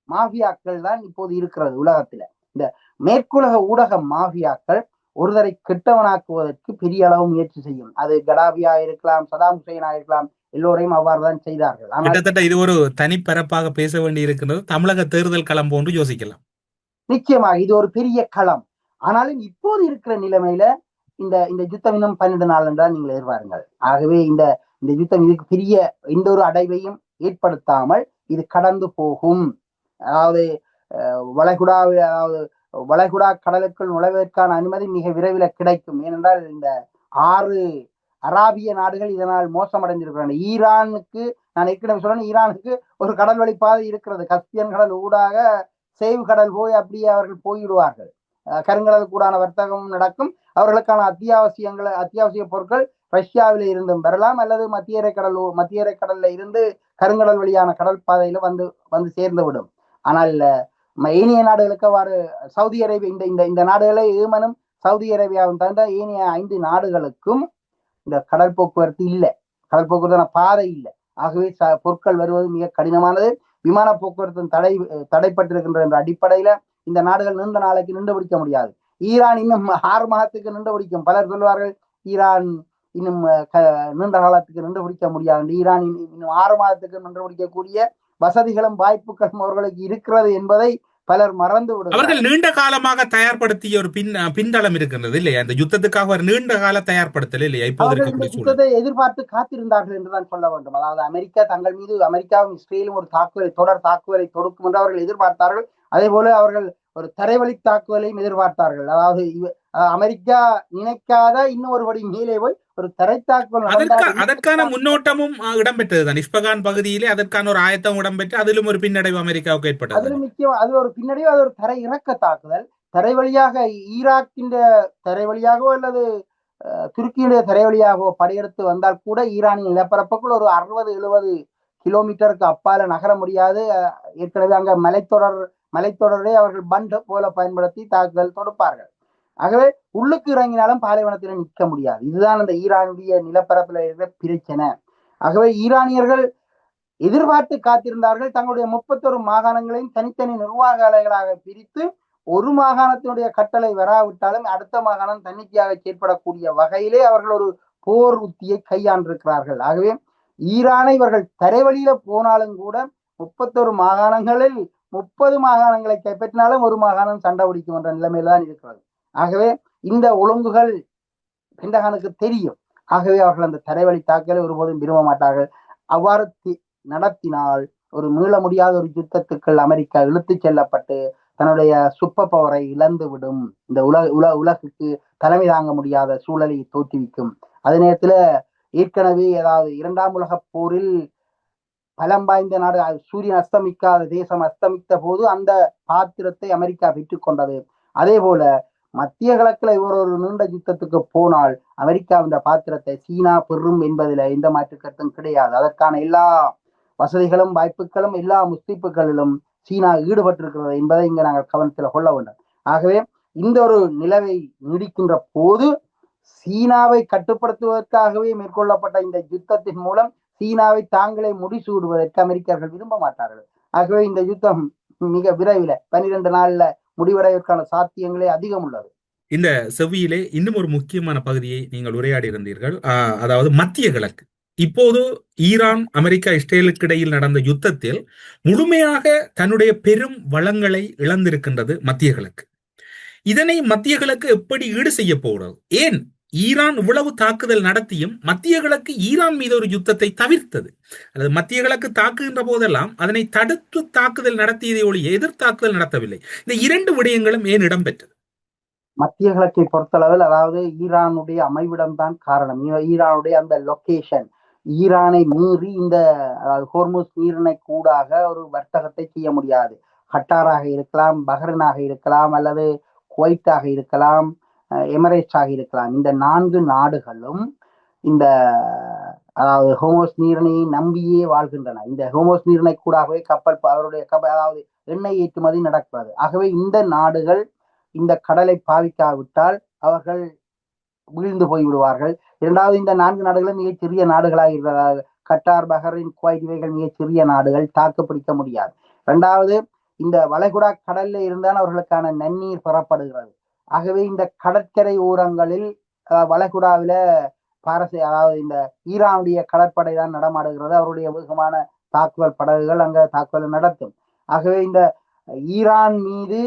மாஃபியாக்கள் தான் இப்போது இருக்கிறது உலகத்துல. இந்த மேற்குலக ஊடக மாஃபியாக்கள் ஒருவரை கெட்டவனாக்குவதற்கு பெரிய அளவு முயற்சி செய்யும். அது கடாபியா இருக்கலாம், சதாம் ஹுசைனா இருக்கலாம், எல்லோரையும் அவ்வாறுதான் செய்தார்கள். கிட்டத்தட்ட இது ஒரு தனிப்பரப்பாக பேச வேண்டி இருக்கிறது. தமிழக தேர்தல் களம் போன்று யோசிக்கலாம். நிச்சயமாக இது ஒரு பெரிய களம். ஆனாலும் இப்போது இருக்கிற நிலைமையில இந்த யுத்தம் இன்னும் 12 நாள் என்றால் நீங்கள் எதிர்பாருங்கள். ஆகவே இந்த யுத்தம் இதுக்கு பெரிய எந்த ஒரு அடைவையும் ஏற்படுத்தாமல் இது கடந்து போகும். அதாவது வளைகுடா கடலுக்குள் நுழைவதற்கான அனுமதி மிக விரைவில் கிடைக்கும். ஏனென்றால் இந்த 6 அராபிய நாடுகள் இதனால் மோசமடைந்திருக்கின்றன. ஈரானுக்கு நான் ஏற்கனவே சொன்னேன், ஈரானுக்கு ஒரு கடல் வழி பாதை இருக்கிறது. கஸ்பியன் கடல் ஊடாக சேவ் கடல் போய் அப்படியே அவர்கள் போய்விடுவார்கள். கருங்கடலுக்கூடான வர்த்தகம் நடக்கும். அவர்களுக்கான அத்தியாவசிய பொருட்கள் ரஷ்யாவில இருந்தும் வரலாம், அல்லது மத்திய கடல்ல இருந்து கருங்கடல் வழியான கடல் பாதையில வந்து சேர்ந்து விடும். ஆனால் ஏனைய நாடுகளுக்கு அவ்வாறு சவுதி அரேபியா இந்த நாடுகளை ஏமனும் சவுதி அரேபியாவும் தவிர ஏனைய 5 நாடுகளுக்கும் இந்த கடல் போக்குவரத்து இல்லை, கடல் போக்குவரத்தான பாதை இல்லை. ஆகவே பொருட்கள் வருவது மிக கடினமானது. விமான போக்குவரத்து தடைப்பட்டிருக்கின்ற என்ற அடிப்படையில இந்த நாடுகள் நீண்ட நாளைக்கு நின்று பிடிக்க முடியாது. ஈரான் இன்னும் 6 மாதத்துக்கு நின்று பிடிக்கும். பலர் சொல்வார்கள் ஈரான் இன்னும் நீண்ட காலத்துக்கு நின்று பிடிக்க முடியாது. ஈரான் இன்னும் 6 மாதத்துக்கு நின்று பிடிக்கக்கூடிய வசதிகளும் வாய்ப்புகளும் அவர்களுக்கு இருக்கிறது என்பதை பலர் மறந்து விடுவார்கள். அவர்கள் நீண்ட காலமாக தயார்படுத்திய ஒரு பின்தளம் இருக்கின்றது இல்லையா? இந்த யுத்தத்துக்காக ஒரு நீண்ட கால தயார்படுத்தல் இல்லையா? இப்போது யுத்தத்தை எதிர்பார்த்து காத்திருந்தார்கள் என்றுதான் சொல்ல வேண்டும். அதாவது அமெரிக்காவும் இஸ்ரேலும் ஒரு தொடர் தாக்குதலை தொடுக்கும் என்று அவர்கள் எதிர்பார்த்தார்கள். அதே போல அவர்கள் ஒரு தரைவழி தாக்குதலையும் எதிர்பார்த்தார்கள். அதாவது அமெரிக்கா நினைக்காத இன்னும் ஒரு படி மேலே போய் ஒரு தரை தாக்குதல், அதற்கான முன்னோட்டமும் இடம்பெற்றதுதான். இஸ்பகான் பகுதியிலே அதற்கான ஒரு ஆயத்தம் இடம்பெற்று அதிலும் ஒரு பின்னடைவு அமெரிக்காவுக்கு ஏற்பட்டது. அதிலும் முக்கியம், அது ஒரு பின்னடைவு. அது ஒரு தரை இறக்க தாக்குதல். தரை வழியாக ஈராக்கின் தரை வழியாகவோ அல்லது துருக்கியுடைய தரை வழியாகவோ படையெடுத்து வந்தால் கூட ஈரானின் நிலப்பரப்புக்குள் ஒரு 60-70 கிலோமீட்டருக்கு அப்பால நகர முடியாது. ஏற்கனவே அங்க மலைத்தொடரை அவர்கள் பண்ட் போல பயன்படுத்தி தாக்குதல் தொடுப்பார்கள். ஆகவே உள்ளுக்கு இறங்கினாலும் பாலைவனத்தில் நிற்க முடியாது. இதுதான் அந்த ஈரானுடைய நிலப்பரப்பில் இருக்கிற பிரச்சனை. ஆகவே ஈரானியர்கள் எதிர்பார்த்து காத்திருந்தார்கள். தங்களுடைய 31 மாகாணங்களையும் தனித்தனி நிர்வாக அலைகளாக பிரித்து ஒரு மாகாணத்தினுடைய கட்டளை வராவிட்டாலும் அடுத்த மாகாணம் தன்னிச்சையாக செயற்படக்கூடிய வகையிலே அவர்கள் ஒரு போர் உத்தியை கையாண்டிருக்கிறார்கள். ஆகவே ஈரானை இவர்கள் தரைவழியில போனாலும் கூட 31 மாகாணங்களில் 30 மாகாணங்களை கைப்பற்றினாலும் ஒரு மாகாணம் சண்டை பிடிக்கும் என்ற நிலைமையில தான் இருக்கிறது. ஆகவே இந்த ஒழுங்குகள் பென்டகானுக்கு தெரியும். ஆகவே அவர்கள் அந்த தரைவழி தாக்கலை ஒருபோதும் விரும்ப மாட்டார்கள். அவ்வாறு நடத்தினால் ஒரு மீள முடியாத ஒரு யுத்தத்துக்குள் அமெரிக்கா இழுத்து செல்லப்பட்டு தன்னுடைய சூப்பர் பவரை இழந்து விடும். இந்த உலகுக்கு தலைமை தாங்க முடியாத சூழலை தோற்றுவிக்கும். அதே நேரத்துல ஏற்கனவே ஏதாவது 2ஆம் உலகப் போரில் பலம் வாய்ந்த நாடு சூரியன் அஸ்தமிக்காத தேசம் அஸ்தமித்த போது அந்த பாத்திரத்தை அமெரிக்கா பெற்றுக்கொண்டது. அதே போல மத்திய கிழக்குல ஒரு நீண்ட யுத்தத்துக்கு போனால் அமெரிக்கா இந்த பாத்திரத்தை சீனா பெறும் என்பதில் எந்த மாற்று கருத்தும் கிடையாது. அதற்கான எல்லா வசதிகளும் வாய்ப்புகளும் எல்லா முஸ்தீப்புகளிலும் சீனா ஈடுபட்டிருக்கிறது என்பதை இங்க நாங்கள் கவனத்தில் கொள்ள வேண்டும். ஆகவே இந்த ஒரு நிலவை நீடிக்கின்ற போது சீனாவை கட்டுப்படுத்துவதற்காகவே மேற்கொள்ளப்பட்ட இந்த யுத்தத்தின் மூலம் சீனாவை தாங்களே முடிசூடுவதற்கு அமெரிக்கர்கள் விரும்ப மாட்டார்கள். ஆகவே இந்த யுத்தம் மிக விரைவில் 12 நாள்ல முடிவடைவதற்கான சாத்தியங்களே அதிகம் உள்ளது. இந்த செவ்வியிலே இன்னும் ஒரு முக்கியமான பகுதியை நீங்கள் உரையாடி இருந்தீர்கள். அதாவது மத்திய கிழக்கு. இப்போது ஈரான், அமெரிக்கா, இஸ்ரேலுக்கு இடையில் நடந்த யுத்தத்தில் முழுமையாக தன்னுடைய பெரும் வளங்களை இழந்திருக்கின்றது மத்திய கிழக்கு. இதனை மத்திய கிழக்கு எப்படி ஈடு செய்ய போகிறது? ஏன் ஈரான் இவ்வளவு தாக்குதல் நடத்தியும் மத்திய கிழக்கு ஈரான் மீது ஒரு யுத்தத்தை தவிர்த்தது? அல்லது மத்திய கிழக்கு தாக்குகின்ற போதெல்லாம் அதனை தடுத்து தாக்குதல் நடத்தியதை ஒழிய எதிர்த்தாக்குதல் நடத்தவில்லை. இந்த 2 விடயங்களும் ஏன் இடம்பெற்றது? மத்திய கிழக்கை பொறுத்தளவில் அதாவது ஈரானுடைய அமைவிடம் தான் காரணம். ஈரானுடைய அந்த லொகேஷன், ஈரானை மீறி இந்த ஹோர்முஸ் நீரிணை கூடாக ஒரு வர்த்தகத்தை செய்ய முடியாது. கட்டாராக இருக்கலாம், பஹ்ரைனாக இருக்கலாம், அல்லது குவைட்டாக இருக்கலாம், எமிரேட்ஸாக இருக்கலாம். இந்த 4 நாடுகளும் இந்த அதாவது ஹோர்முஸ் நீரிணையை நம்பியே வாழ்கின்றன. இந்த ஹோர்முஸ் நீரிணை கூடாகவே அவருடைய அதாவது எண்ணெய் ஏற்றுமதி நடக்கிறது. ஆகவே இந்த நாடுகள் இந்த கடலை பாவிக்காவிட்டால் அவர்கள் வீழ்ந்து போய்விடுவார்கள். இரண்டாவது, இந்த 4 நாடுகளும் மிகச் சிறிய நாடுகளாக இருக்கிறார்கள். கட்டார், பஹ்ரைன், குவைத் இவைகள் மிகச் சிறிய நாடுகள், தாக்கு பிடிக்க முடியாது. இரண்டாவது, இந்த வளைகுடா கடல்ல இருந்தால் அவர்களுக்கான நன்னீர் பெறப்படுகிறது. ஆகவே இந்த கடற்கரை ஓரங்களில் வளைகுடாவில அதாவது இந்த ஈரானுடைய கடற்படை தான் நடமாடுகிறது. அவருடைய வேகமான தாக்குதல் படகுகள் அங்க தாக்குதல் நடத்தும். ஆகவே இந்த ஈரான் மீது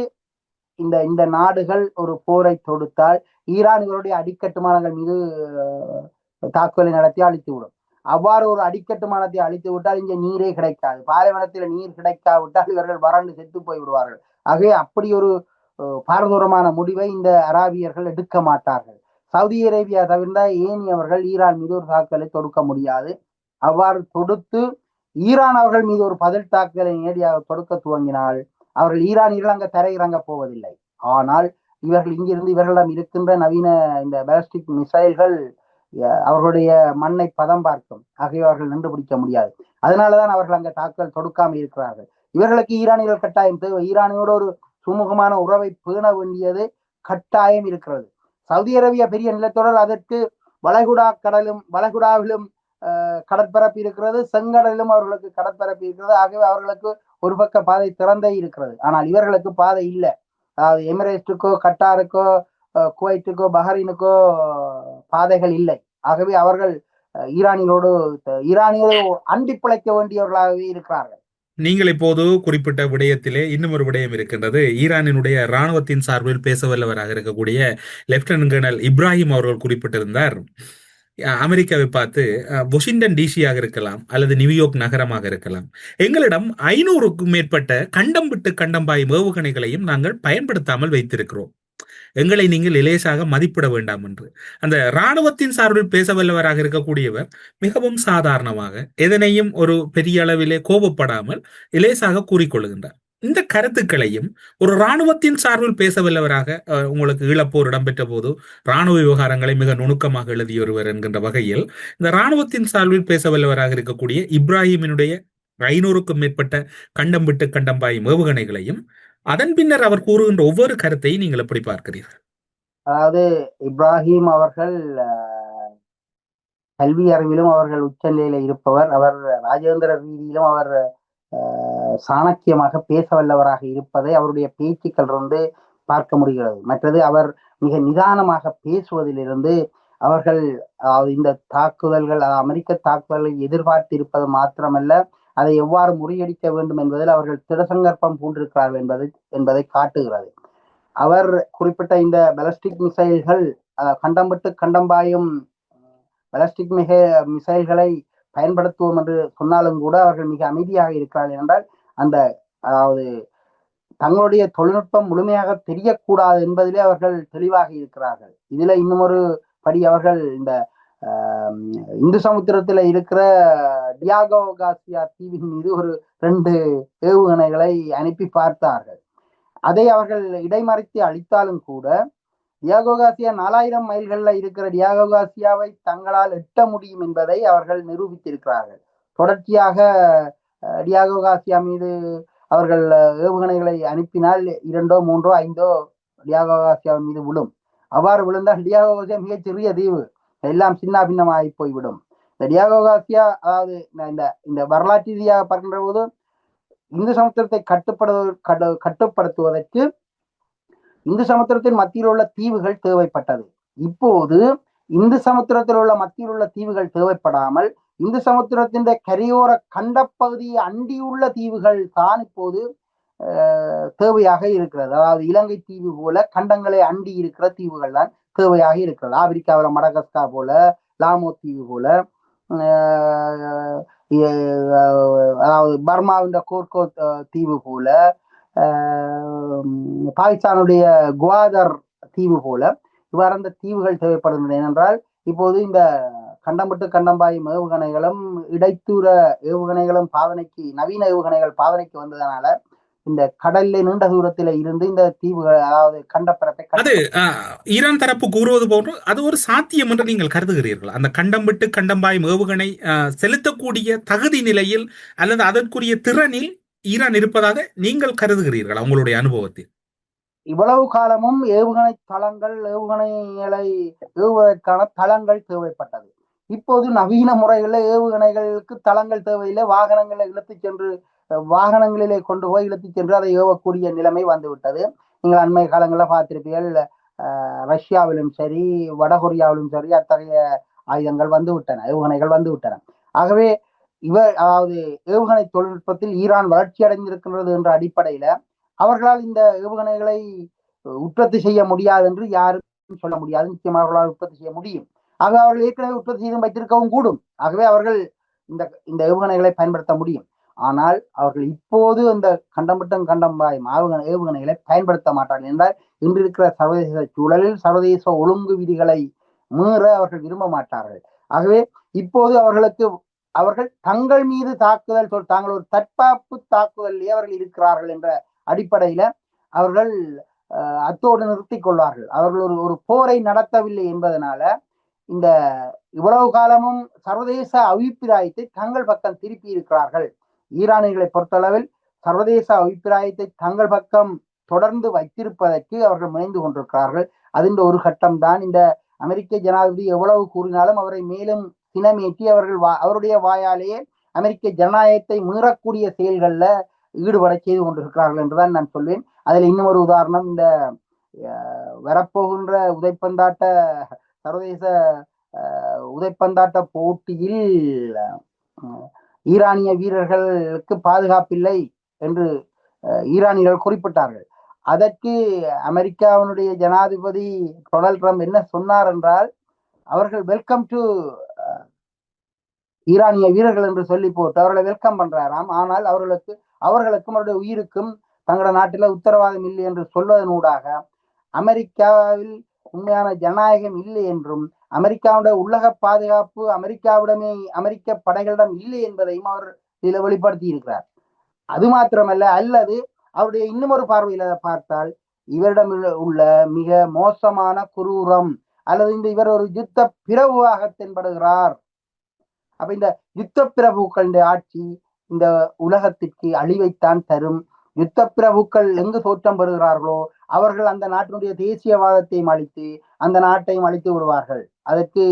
இந்த நாடுகள் ஒரு போரை தொடுத்தால் ஈரான் இவருடைய அடிக்கட்டுமானங்கள் மீது தாக்குதலை நடத்தி அழித்துவிடும். அவ்வாறு ஒரு அடிக்கட்டுமானத்தை அழித்து விட்டால் இங்கே நீரே கிடைக்காது. பாலைவனத்தில் நீர் கிடைக்காவிட்டால் இவர்கள் வறண்டு செத்து போய் விடுவார்கள். ஆகவே அப்படி ஒரு பாரதூரமான முடிவை இந்த அராபியர்கள் எடுக்க மாட்டார்கள். சவுதி அரேபியா தவிர்ந்த ஏனையவர்கள் ஈரான் மீது ஒரு தாக்குதலை தொடுக்க முடியாது. அவ்வாறு தொடுத்து ஈரான் அவர்கள் மீது ஒரு பதில் தாக்குதலை நேரடியாக தொடுக்க துவங்கினால் அவர்கள் ஈரான் இறங்க தரையிறங்க போவதில்லை. ஆனால் இவர்கள் இங்கிருந்து இவர்களிடம் இருக்கின்ற நவீன இந்த பாலிஸ்டிக் மிசைல்கள் அவர்களுடைய மண்ணை பதம் பார்க்கும். ஆகிய அவர்கள் நின்று பிடிக்க முடியாது. அதனாலதான் அவர்கள் அங்க தாக்குதல் தொடுக்காமல் இருக்கிறார்கள். இவர்களுக்கு ஈரானியர்கள் கட்டாயம் தேவை. ஈரானியோட ஒரு சுமூகமான உறவை பேண வேண்டியது கட்டாயம் இருக்கிறது. சவுதி அரேபியா பெரிய நிலத்தொடர், அதற்கு வளைகுடாவிலும் கடற்பரப்பு இருக்கிறது, செங்கடலிலும் அவர்களுக்கு கடற்பரப்பு இருக்கிறது. ஆகவே அவர்களுக்கு ஒரு பக்க பாதை திறந்தே இருக்கிறது. ஆனால் இவர்களுக்கு பாதை இல்லை. அதாவது எமிரேட்ஸுக்கோ கட்டாருக்கோ குவைட்டுக்கோ பஹ்ரைனுக்கோ பாதைகள் இல்லை. ஆகவே அவர்கள் ஈரானியோடு அண்டி பிழைக்க வேண்டியவர்களாகவே இருக்கிறார்கள். நீங்கள் இப்போது குறிப்பிட்ட விடயத்திலே இன்னும் ஒரு விடயம் இருக்கின்றது. ஈரானினுடைய இராணுவத்தின் சார்பில் பேச வல்லவராக இருக்கக்கூடிய லெப்டினன்ட் கர்னல் இப்ராஹிம் அவர்கள் குறிப்பிட்டிருந்தார், அமெரிக்காவை பார்த்து வாஷிங்டன் டிசியாக இருக்கலாம் அல்லது நியூயார்க் நகரமாக இருக்கலாம், எங்களிடம் 500க்கும் மேற்பட்ட கண்டம் விட்டு கண்டம் பாயும் ஏவுகணைகளையும் நாங்கள் பயன்படுத்தாமல் வைத்திருக்கிறோம், எங்களை நீங்கள் இலேசாக மதிப்பிட வேண்டாம் என்று அந்த இராணுவத்தின் சார்பில் பேச வல்லவராக இருக்கக்கூடியவர் மிகவும் சாதாரணமாக எதனையும் ஒரு பெரிய அளவிலே கோபப்படாமல் இலேசாக கூறிக்கொள்கின்றார். இந்த கருத்துக்களையும் ஒரு இராணுவத்தின் சார்பில் பேச வல்லவராக, உங்களுக்கு ஈழப்போர் இடம்பெற்ற போது இராணுவ விவகாரங்களை மிக நுணுக்கமாக எழுதியொருவர் என்கின்ற வகையில் இந்த இராணுவத்தின் சார்பில் பேச வல்லவராக இருக்கக்கூடிய இப்ராஹிமினுடைய 500க்கும் மேற்பட்ட கண்டம் விட்டு கண்டம் பாயும் ஏவுகணைகளையும் அதன் பின்னர் அவர் கூறுகின்ற ஒவ்வொரு கருத்தையும் நீங்கள் எப்படி பார்க்கிறீர்கள்? அதாவது இப்ராஹிம் அவர்கள் கல்வி அறிவிலும் அவர்கள் உச்ச நிலையில இருப்பவர். அவர் ராஜேந்திர ரீதியிலும் அவர் சாணக்கியமாக பேச வல்லவராக இருப்பதை அவருடைய பேச்சுக்கள் இருந்து பார்க்க முடிகிறது. மற்றது அவர் மிக நிதானமாக பேசுவதிலிருந்து அவர்கள் இந்த தாக்குதல்கள் அமெரிக்க தாக்குதல்களை எதிர்பார்த்து இருப்பது மாத்திரமல்ல, அதை எவ்வாறு முறியடிக்க வேண்டும் என்பதில் அவர்கள் திடசங்கற்பம் பூண்டிருக்கிறார்கள் என்பதை காட்டுகிறது. அவர் குறிப்பிட்ட இந்த பாலிஸ்டிக் மிசைல்கள் கண்டம் விட்டு கண்டம் பாயும் பாலிஸ்டிக் மிசைல்களை பயன்படுத்துவோம் என்று சொன்னாலும் கூட அவர்கள் மிக அமைதியாக இருக்கிறார்கள். என்றால் அதாவது தங்களுடைய தொழில்நுட்பம் முழுமையாக தெரியக்கூடாது என்பதிலே அவர்கள் தெளிவாக இருக்கிறார்கள். இதுல இன்னும் ஒரு படி, அவர்கள் இந்த இந்து சமுத்திரத்துல இருக்கிற டியாகோ கார்சியா தீவின் மீது ஒரு 2 ஏவுகணைகளை அனுப்பி பார்த்தார்கள். அதை அவர்கள் இடைமறித்து அளித்தாலும் கூட டியாகோ கார்சியா 4000 மைல்கள்ல இருக்கிற டியாகோ கார்சியாவை தங்களால் எட்ட முடியும் என்பதை அவர்கள் நிரூபித்திருக்கிறார்கள். தொடர்ச்சியாக டியாகோ கார்சியா மீது அவர்கள் ஏவுகணைகளை அனுப்பினால் 2, 3, 5 டியாகோ கார்சியா மீது விழும். அவ்வாறு விழுந்தால் டியாகோ கார்சியா மிகச் சிறிய தீவு, எல்லாம் சின்ன பின்னமாகி போய்விடும். இந்த டியாகோ கார்சியா, அதாவது இந்த வரலாற்று ரீதியாக பார்க்கின்ற போது இந்து சமுத்திரத்தை கட்டுப்படுத்துவதற்கு இந்து சமுத்திரத்தின் மத்தியில் உள்ள தீவுகள் தேவைப்பட்டது. இப்போது இந்து சமுத்திரத்தில் உள்ள மத்தியில் உள்ள தீவுகள் தேவைப்படாமல் இந்து சமுத்திரத்தின் கரையோர கண்டப்பகுதியை அண்டியுள்ள தீவுகள் தான் இப்போது தேவையாக இருக்கிறது. அதாவது இலங்கை தீவு போல கண்டங்களை அண்டி இருக்கிற தீவுகள் தான் தேவையாக இருக்கிறது. ஆப்பிரிக்காவில் மடகஸ்கார் போல, லாமோ தீவு போல, அதாவது பர்மாவின் கோர்கோ தீவு போல, பாகிஸ்தானுடைய குவாதர் தீவு போல இவ்வாறு அந்த தீவுகள் தேவைப்படுகின்றன. ஏனென்றால் இப்போது இந்த கண்டம் விட்டு கண்டம் பாயும் ஏவுகணைகளும் இடைத்தூர ஏவுகணைகளும் நவீன ஏவுகணைகள் பாவனைக்கு வந்ததனால இந்த கடல்ல நீண்ட தூரத்தில இருந்து இந்த தீவுகள், அதாவது கண்டப்பரப்பை அது ஈரான் தரப்பு கூறுவது போன்று அது ஒரு சாத்தியம் என்று நீங்கள் கருதுகிறீர்கள்? அந்த கண்டம் விட்டு கண்டம் பாயும் ஏவுகணை செலுத்தக்கூடிய தகுதி நிலையில் அல்லது அதற்குரிய திறனில் ஈரான் இருப்பதாக நீங்கள் கருதுகிறீர்கள் உங்களுடைய அனுபவத்தில்? இவ்வளவு காலமும் ஏவுகணை தளங்கள், ஏவுகணைகளை ஏவுவதற்கான தளங்கள் தேவைப்பட்டது. இப்போது நவீன முறைகளில் ஏவுகணைகளுக்கு தளங்கள் தேவையில்லை. வாகனங்களிலே கொண்டு போய் இழுத்து சென்று அதை ஏவக்கூடிய நிலைமை வந்துவிட்டது. நீங்கள் அண்மை காலங்களில் பார்த்திருப்பீர்கள், ரஷ்யாவிலும் சரி வடகொரியாவிலும் சரி அத்தகைய ஆயுதங்கள் வந்துவிட்டன, ஏவுகணைகள் வந்துவிட்டன. ஆகவே அதாவது ஏவுகணை தொழில்நுட்பத்தில் ஈரான் வளர்ச்சி அடைந்திருக்கின்றது என்ற அடிப்படையில அவர்களால் இந்த ஏவுகணைகளை உற்பத்தி செய்ய முடியாது என்று யாரும் சொல்ல முடியாது. நிச்சயமாக அவர்களால் உற்பத்தி செய்ய முடியும். ஆகவே அவர்கள் ஏற்கனவே உற்பத்தி செய்து வைத்திருக்கவும் கூடும். ஆகவே அவர்கள் இந்த ஏவுகணைகளை பயன்படுத்த முடியும். ஆனால் அவர்கள் இப்போது இந்த கண்டம் பாயும் ஏவுகணைகளை பயன்படுத்த மாட்டார்கள். என்றால் இன்று இருக்கிற சர்வதேச சூழலில் சர்வதேச ஒழுங்கு விதிகளை மீற அவர்கள் விரும்ப மாட்டார்கள். ஆகவே இப்போது அவர்கள் தங்கள் மீது தாக்குதல் தாங்கள் ஒரு தற்காப்பு தாக்குதலிலே அவர்கள் இருக்கிறார்கள் என்ற அடிப்படையில அவர்கள் அத்தோடு நிறுத்திக் கொள்வார்கள். அவர்கள் ஒரு போரை நடத்தவில்லை என்பதனால இந்த இவ்வளவு காலமும் சர்வதேச அபிப்பிராயத்தை தங்கள் பக்கம் திருப்பி இருக்கிறார்கள். ஈரானியர்களை பொறுத்தளவில் சர்வதேச அபிப்பிராயத்தை தங்கள் பக்கம் தொடர்ந்து வைத்திருப்பதற்கு அவர்கள் முனைந்து கொண்டிருக்கிறார்கள். அதின் ஒரு கட்டம் தான் இந்த அமெரிக்க ஜனாதிபதி எவ்வளவு கூறினாலும் அவரை மேலும் சினமேற்றி அவருடைய வாயாலேயே அமெரிக்க ஜனநாயகத்தை மீறக்கூடிய செயல்கள்ல ஈடுபட செய்து கொண்டிருக்கிறார்கள் என்றுதான் நான் சொல்வேன். அதில் இன்னும் ஒரு உதாரணம், இந்த வரப்போகின்ற சர்வதேச உதைப்பந்தாட்ட போட்டியில் ஈரானிய வீரர்களுக்கு பாதுகாப்பில்லை என்று ஈரானியர்கள் குறிப்பிட்டார்கள். அதற்கு அமெரிக்காவினுடைய ஜனாதிபதி டொனால்ட் ட்ரம்ப் என்ன சொன்னார் என்றால், அவர்கள் வெல்கம் டு ஈரானிய வீரர்கள் என்று சொல்லி போட்டு அவர்களை வெல்கம் பண்றாராம். ஆனால் அவர்களுக்கும் அவருடைய உயிருக்கும் தங்களோட நாட்டில் உத்தரவாதம் இல்லை என்று சொல்வதனூடாக அமெரிக்காவில் உண்மையான ஜனநாயகம் இல்லை என்றும் அமெரிக்காவுடைய உள்ளக பாதுகாப்பு அமெரிக்க படைகளிடம் இல்லை என்பதையும் அவர் இதில் வெளிப்படுத்தி இருக்கிறார். அது மாத்திரமல்ல, அல்லது அவருடைய இன்னும் ஒரு பார்வையில பார்த்தால் இவரிடம் உள்ள மிக மோசமான குரூரம் அல்லது இவர் ஒரு யுத்த பிரபுவாக தென்படுகிறார். அப்ப இந்த யுத்த பிரபுக்களுடைய ஆட்சி இந்த உலகத்திற்கு அழிவைத்தான் தரும். யுத்த பிரபுக்கள் எங்கு தோற்றம் பெறுகிறார்களோ அவர்கள் அந்த நாட்டினுடைய தேசியவாதத்தையும் அழித்து அந்த நாட்டையும் அழித்து விடுவார்கள். அதற்கு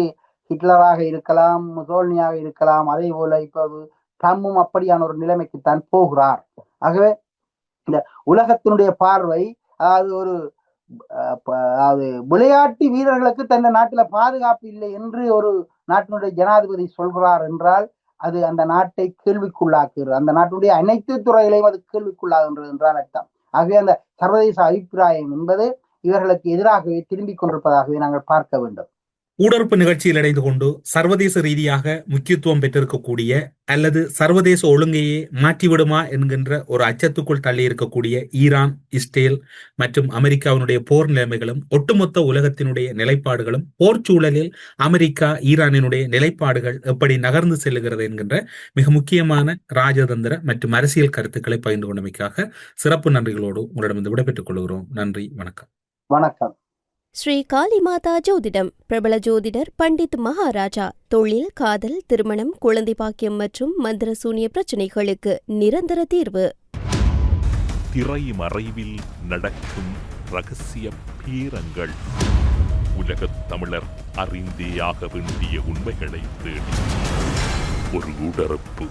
ஹிட்லராக இருக்கலாம், முசோலினியாக இருக்கலாம். அதே போல இப்போது ட்ரம்பும் அப்படியான ஒரு நிலைமைக்குத்தான் போகிறார். ஆகவே இந்த உலகத்தினுடைய பார்வை, அதாவது விளையாட்டு வீரர்களுக்கு தன் நாட்டுல பாதுகாப்பு இல்லை என்று ஒரு நாட்டினுடைய ஜனாதிபதி சொல்கிறார் என்றால் அது அந்த நாட்டை கேள்விக்குள்ளாக்குகிறது. அந்த நாட்டுடைய அனைத்து துறைகளையும் அது கேள்விக்குள்ளாகின்றது என்றால் அர்த்தம். ஆகவே அந்த சர்வதேச அபிப்பிராயம் என்பது இவர்களுக்கு எதிராகவே திரும்பிக் கொண்டிருப்பதாகவே நாங்கள் பார்க்க வேண்டும். ஊடறுப்பு நிகழ்ச்சியில் இணைந்து கொண்டு சர்வதேச ரீதியாக முக்கியத்துவம் பெற்றிருக்கக்கூடிய அல்லது சர்வதேச ஒழுங்கையே மாற்றிவிடுமா என்கின்ற ஒரு அச்சத்துக்குள் தள்ளி இருக்கக்கூடிய ஈரான், இஸ்ரேல் மற்றும் அமெரிக்காவினுடைய போர் நிலைமைகளும் ஒட்டுமொத்த உலகத்தினுடைய நிலைப்பாடுகளும் போர் சூழலில் அமெரிக்கா ஈரானினுடைய நிலைப்பாடுகள் எப்படி நகர்ந்து செல்லுகிறது என்கின்ற மிக முக்கியமான ராஜதந்திர மற்றும் அரசியல் கருத்துக்களை பகிர்ந்து கொண்டமைக்காக சிறப்பு நன்றிகளோடு உங்களிடமிருந்து விடைபெற்றுக் கொள்கிறோம். நன்றி, வணக்கம். வணக்கம். ஸ்ரீ காளிமாதா ஜோதிடம். பிரபல ஜோதிடர் பண்டித் மகாராஜா. தொழில், காதல், திருமணம், குழந்தை பாக்கியம் மற்றும் மந்திர சூனிய பிரச்சனைகளுக்கு நிரந்தர தீர்வு. திரைமறைவில் நடக்கும் ரகசிய பேரங்கள். உலகத் தமிழர் அறிந்தேயாக வேண்டிய உண்மைகளை தேடி ஒரு உடறுப்பு.